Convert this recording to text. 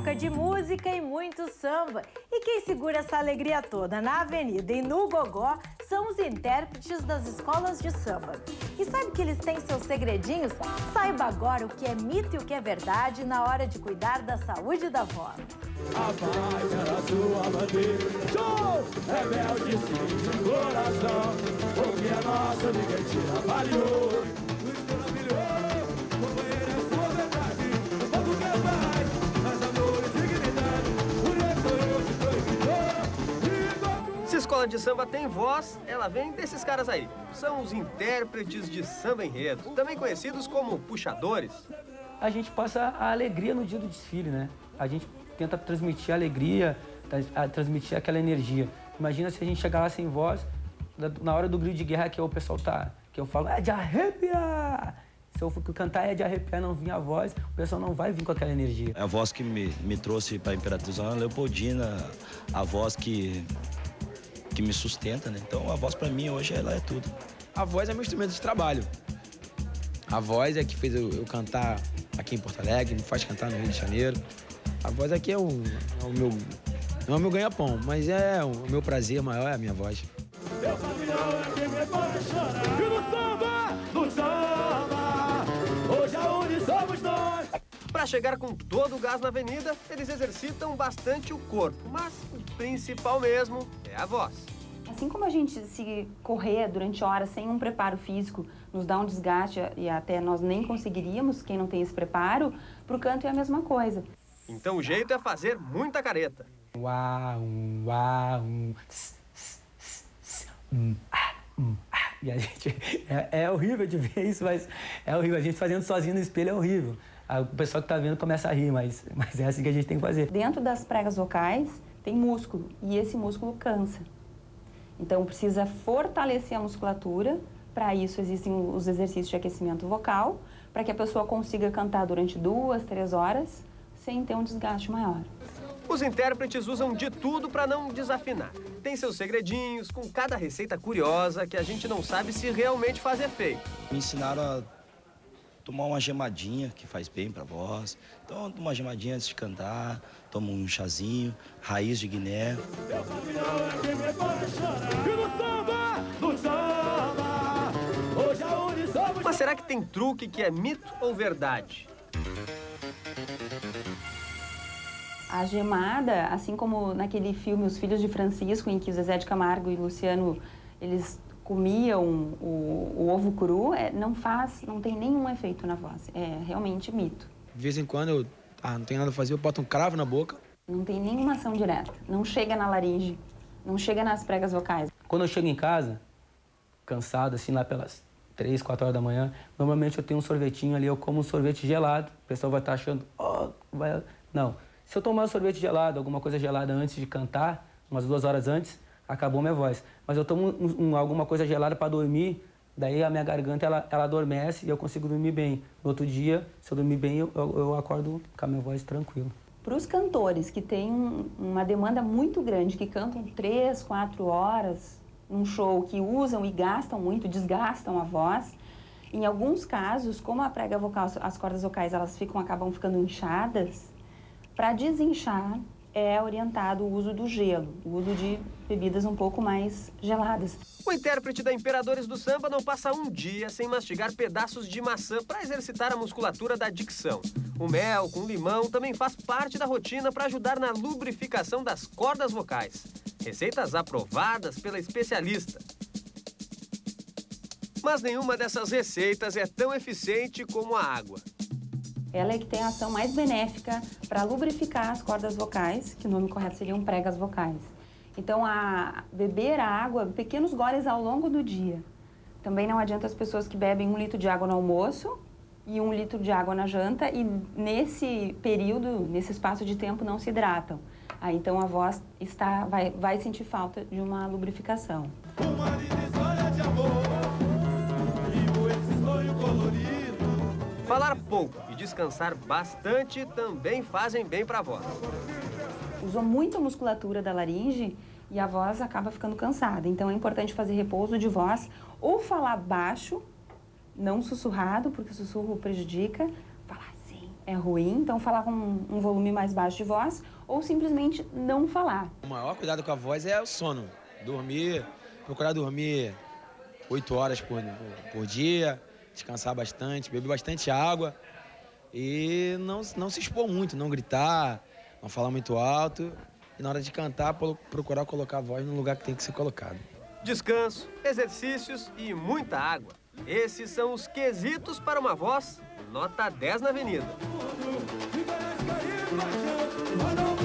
época de música e muito samba. E quem segura essa alegria toda na avenida e no gogó são os intérpretes das escolas de samba. E sabe que eles têm seus segredinhos? Saiba agora o que é mito e o que é verdade na hora de cuidar da saúde da voz. A paz era sua bandeira, show! Rebelde sim de coração, porque a nossa ninguém tira valor. Companheiro é sua verdade, o povo quer paz, mas amor e dignidade, por isso sou eu que tô. Se a escola de samba tem voz, ela vem desses caras aí. São os intérpretes de samba enredo, também conhecidos como puxadores. A gente passa a alegria no dia do desfile, né? A gente tenta transmitir a alegria, transmitir aquela energia. Imagina se a gente chegar lá sem voz, na hora do grito de guerra que o pessoal tá, que eu falo, é de arrepiar! Se eu for cantar é de arrepiar, não vir a voz, o pessoal não vai vir com aquela energia. É a voz que me trouxe para a Imperatriz Ana Leopoldina, a voz que me sustenta, né? Então a voz para mim hoje ela é tudo. A voz é meu instrumento de trabalho. A voz é que fez eu cantar aqui em Porto Alegre, me faz cantar no Rio de Janeiro. A voz aqui é o meu, não é o meu ganha-pão, mas é o meu prazer maior, é a minha voz. Meu pavilhão é quem me pode chorar. E no samba, hoje aonde somos nós. Para chegar com todo o gás na avenida, eles exercitam bastante o corpo, mas o principal mesmo é a voz. Assim como a gente se correr durante horas sem um preparo físico nos dá um desgaste e até nós nem conseguiríamos, quem não tem esse preparo, pro canto é a mesma coisa. Então o jeito é fazer muita careta. E a gente... É horrível de ver isso, mas é horrível. A gente fazendo sozinho no espelho é horrível. O pessoal que tá vendo começa a rir, mas é assim que a gente tem que fazer. Dentro das pregas vocais tem músculo, e esse músculo cansa. Então precisa fortalecer a musculatura. Para isso existem os exercícios de aquecimento vocal, para que a pessoa consiga cantar durante 2, 3 horas, sem ter um desgaste maior. Os intérpretes usam de tudo para não desafinar. Tem seus segredinhos, com cada receita curiosa que a gente não sabe se realmente faz efeito. Me ensinaram a tomar uma gemadinha, que faz bem pra voz. Então, uma gemadinha antes de cantar, toma um chazinho, raiz de Guiné. Meu pavilhão é quem me pode chorar. E no samba, hoje aonde somos. Mas será que tem truque que é mito ou verdade? A gemada, assim como naquele filme Os Filhos de Francisco, em que o Zezé de Camargo e o Luciano, eles comiam o ovo cru, não tem nenhum efeito na voz. É realmente mito. De vez em quando eu não tenho nada a fazer, eu boto um cravo na boca. Não tem nenhuma ação direta. Não chega na laringe, não chega nas pregas vocais. Quando eu chego em casa, cansado, assim, lá pelas 3, 4 horas da manhã, normalmente eu tenho um sorvetinho ali, eu como um sorvete gelado. O pessoal vai estar achando, Não. Se eu tomar um sorvete gelado, alguma coisa gelada antes de cantar, umas 2 horas antes, acabou minha voz. Mas eu tomo alguma coisa gelada para dormir, daí a minha garganta ela adormece e eu consigo dormir bem. No outro dia, se eu dormir bem, eu acordo com a minha voz tranquila. Para os cantores que têm uma demanda muito grande, que cantam 3, 4 horas num show, que usam e gastam muito, desgastam a voz, em alguns casos, como a prega vocal, as cordas vocais acabam ficando inchadas, para desinchar é orientado o uso do gelo, o uso de bebidas um pouco mais geladas. O intérprete da Imperadores do Samba não passa um dia sem mastigar pedaços de maçã para exercitar a musculatura da dicção. O mel com limão também faz parte da rotina para ajudar na lubrificação das cordas vocais. Receitas aprovadas pela especialista. Mas nenhuma dessas receitas é tão eficiente como a água. Ela é que tem a ação mais benéfica para lubrificar as cordas vocais, que o nome correto seriam pregas vocais. Então, beber a água, pequenos goles ao longo do dia. Também não adianta as pessoas que bebem 1 litro de água no almoço e 1 litro de água na janta e nesse período, nesse espaço de tempo, não se hidratam. Aí, então, a voz vai sentir falta de uma lubrificação. Uma linda história de amor, vivo esse sonho colorido. Falar pouco e descansar bastante também fazem bem para a voz. Usou muito a musculatura da laringe e a voz acaba ficando cansada. Então é importante fazer repouso de voz ou falar baixo, não sussurrado, porque o sussurro prejudica. Falar assim, é ruim, então falar com um volume mais baixo de voz ou simplesmente não falar. O maior cuidado com a voz é o sono. Dormir, procurar dormir 8 horas por dia, descansar bastante, beber bastante água e não se expor muito, não gritar, não falar muito alto. E na hora de cantar, procurar colocar a voz no lugar que tem que ser colocado. Descanso, exercícios e muita água. Esses são os quesitos para uma voz nota 10 na Avenida. Mundo, e parece cair paixão.